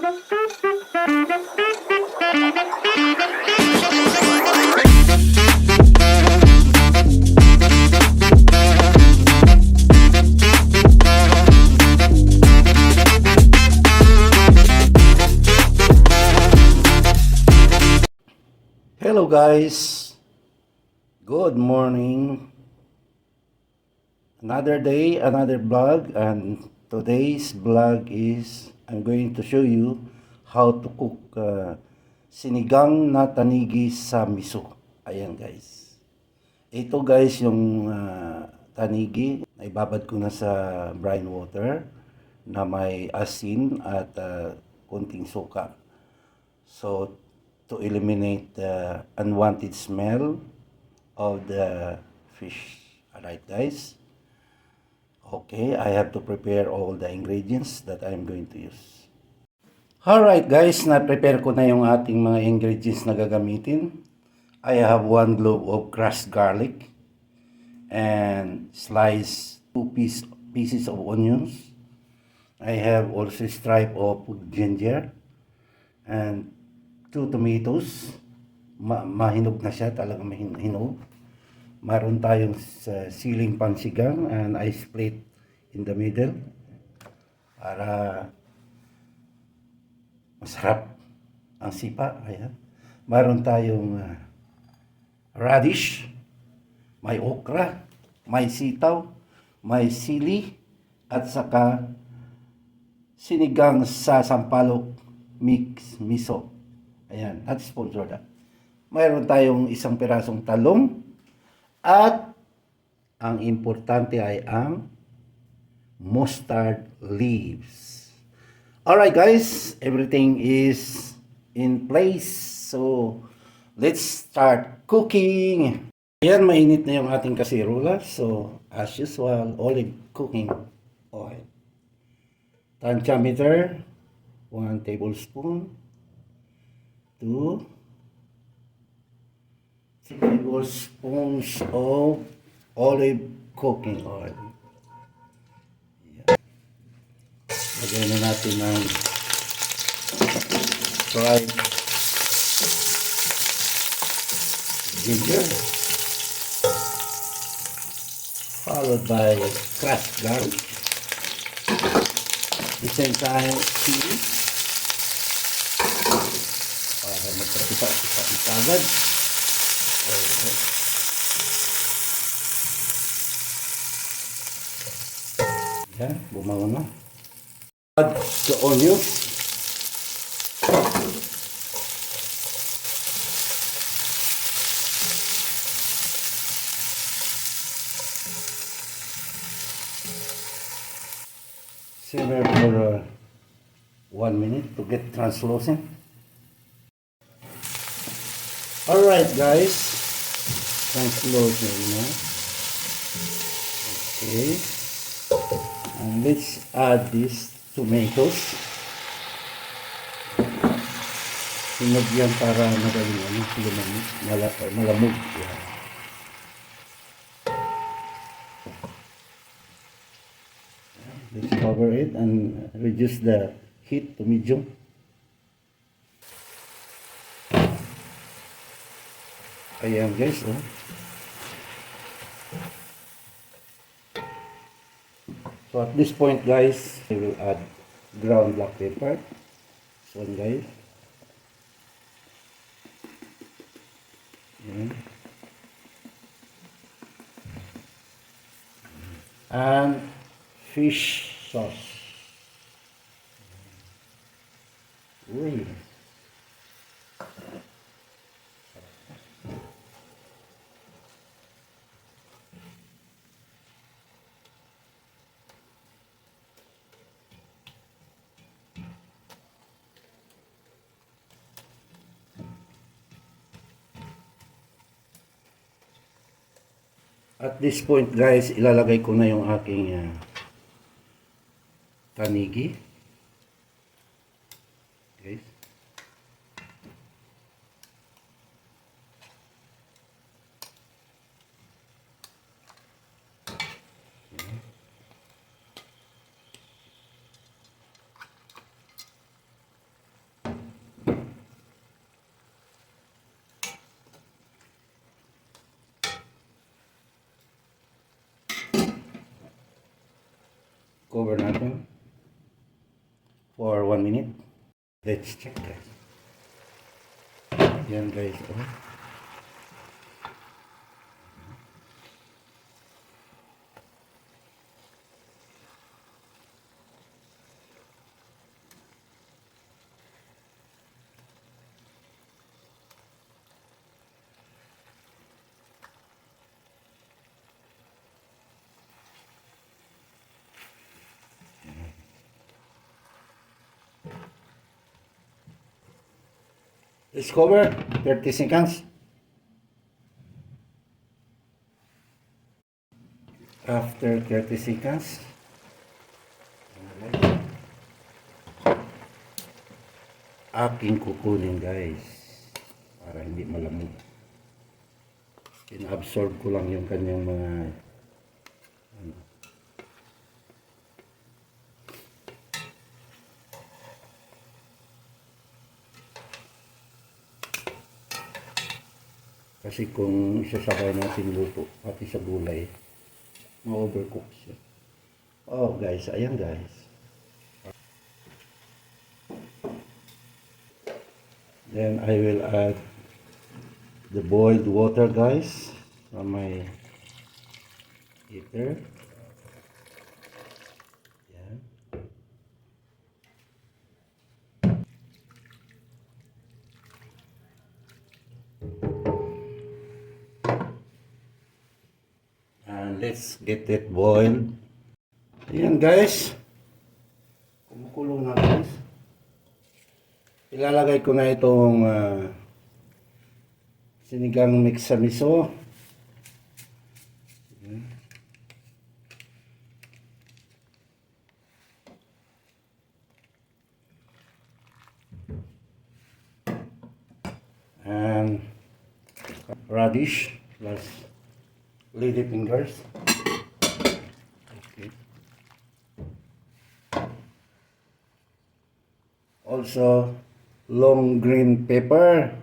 Hello guys, good morning. Another day, another vlog, and today's vlog is I'm going to show you how to cook sinigang na tanigi sa miso. Ayan guys. Ito guys yung tanigi, naibabad ko na sa brine water na may asin at konting suka. So to eliminate the unwanted smell of the fish. Alright guys. Okay, I have to prepare all the ingredients that I'm going to use. Alright guys, na-prepare ko na yung ating mga ingredients na gagamitin. I have 1 clove of crushed garlic and sliced 2 pieces of onions. I have also stripe of ginger and 2 tomatoes. Mahinog na siya, talagang mahinog. Maroon tayong siling pansigang and I split in the middle para masarap ang sipa. Ayan. Maroon tayong radish, may okra, may sitaw, may sili, at saka sinigang sa sampalok mix miso. Ayan, not sponsored. Mayroon tayong isang pirasong talong at ang importante ay ang mustard leaves. Alright guys, everything is in place. So, let's start cooking. Ayan, mainit na yung ating kasirola. So, as usual, olive cooking oil. Tansya meter, 1 tablespoon. 2 tablespoons of olive cooking oil. Yan. Lagyan na natin ng fried ginger, followed by crushed garlic. At the same time, chili. Para magkasipa-sipa agad. Okay. Yan, bumangon na. Add the onions. Simmer for 1 minute to get translucent. Alright guys, translucent na. Okay, and let's add these tomatoes. Sinog yan para madaling malamog. Yan. Let's cover it and reduce the heat to medium. Ayan guys, oh. So at this point guys, I will add ground black pepper. So guys. Ayan. And fish sauce. Uy. At this point guys, ilalagay ko na yung aking tanigi. Guys. Cover natin for 1 minute. Let's check guys. Yan guys. Oh. Let's cover 30 seconds. After 30 seconds, aking kukunin guys para hindi malamig. In-absorb ko lang yung kanyang mga ano. Kasi kung isasabay natin luto pati sa gulay, ma-overcook siya. Oh guys, ayan guys. Then I will add the boiled water guys from my heater. Yan. And let's get it boiled. Ayan guys. Kumukulo na guys. Ilalagay ko na itong sinigang mix sa miso. And radish plus lady fingers. Okay. Also long green pepper.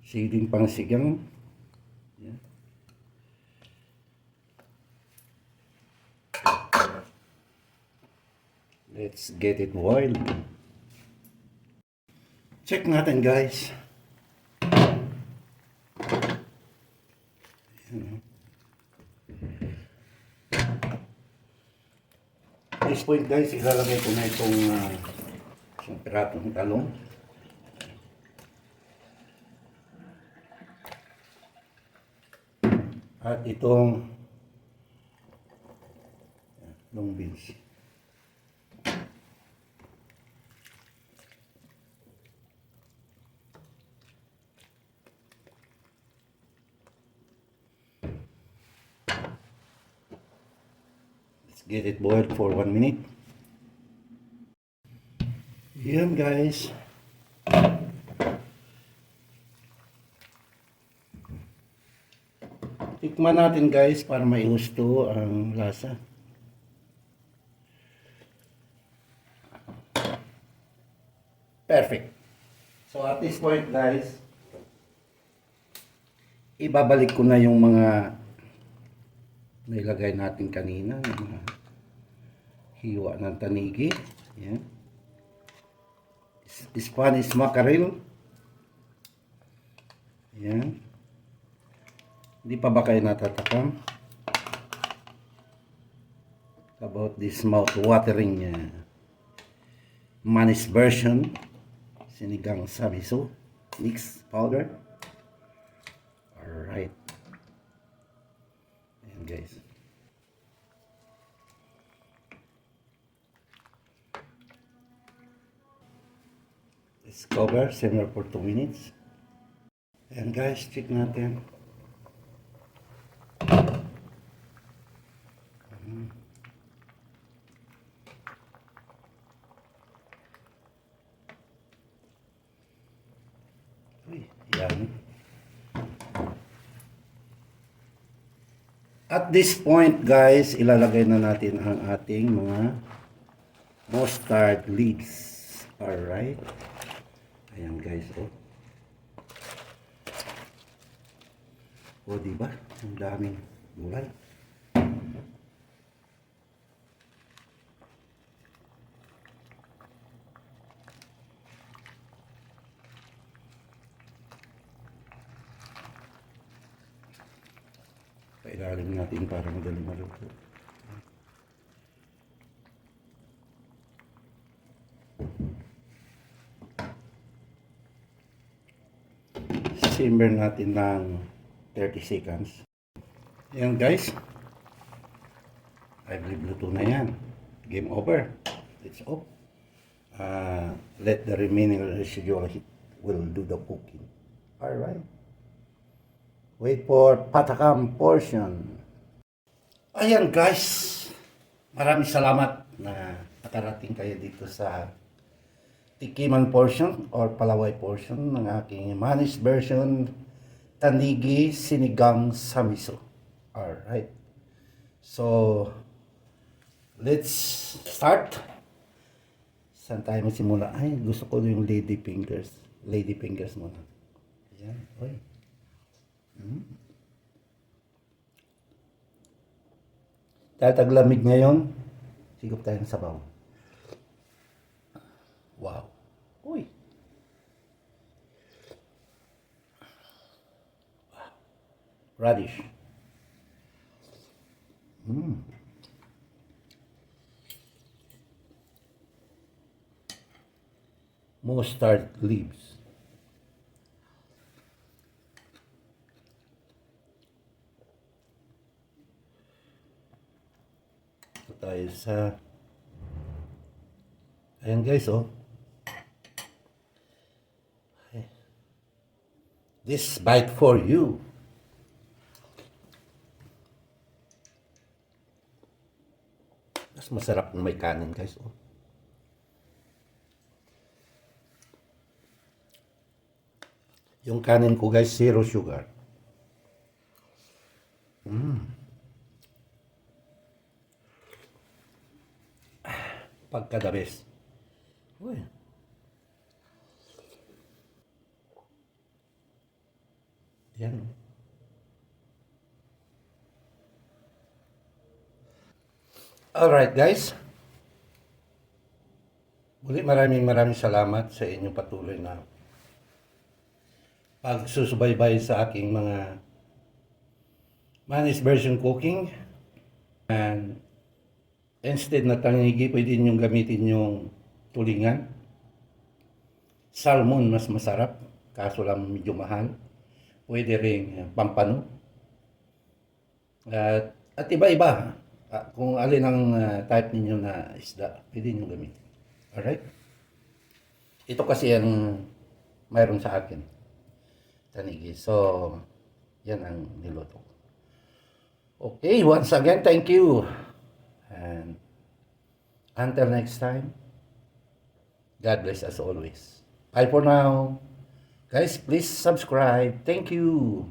Siling pang sigang. Yeah. Let's get it boiled. Check natin guys. At this point guys, ilalagay ko na itong isang piratong talong. At itong long beans. Let's get it boiled for 1 minute. Yan guys. Tikman natin guys para maihusto ang lasa. Perfect. So at this point guys, ibabalik ko na yung mga nailagay natin kanina, yung mga hiwa ng tanigi. Yan. Spanish mackerel. Yan. Hindi pa ba kayo natatakam about this mouth-watering Manis version sinigang sa miso mix powder? Alright. Ayan guys. Let's cover, simmer for 2 minutes. Ayan guys, check natin. Yan. At this point guys, ilalagay na natin ang ating mga mustard leaves. Alright. Ayan guys, oh. O diba? Ang daming gulay. ilalim natin para madali maluto. Simmer natin ng 30 seconds. Ayan guys. I believe luto na yan. Game over. It's off. Let the remaining residual heat will do the cooking. Alright. Wait for patakam portion. Ayan guys. Maraming salamat na nakarating kayo dito sa tikiman portion or palaway portion ng aking Mannish version tanigi sinigang sa miso. Alright. So, let's start. Saan tayo magsimula? Ay, gusto ko yung lady fingers. Lady fingers muna. Ayan. Oy. Dahil taglamig ngayon, sigop tayo ng sabaw. Wow. Uy. Radish. Mustard leaves. Ito tayo sa... Ayan guys, oh. This bite for you. Mas masarap kung may kanin guys, oh. Yung kanin ko guys, zero sugar. Pagka the best. Uy. Yan. Alright guys. Muli maraming salamat sa inyong patuloy na pagsusubaybay sa aking mga Mannish version cooking. And instead na tanigi, pwede nyo gamitin yung tulingan. Salmon mas masarap, kaso lang medyo mahal. Pwede ring pampano. At iba-iba. Kung alin ang type ninyo na isda, pwede nyo gamitin. Alright? Ito kasi ang mayroon sa akin. Tanigi. So, yan ang niluto ko. Okay, once again, thank you. And until next time, God bless as always. Bye for now. Guys, please subscribe. Thank you.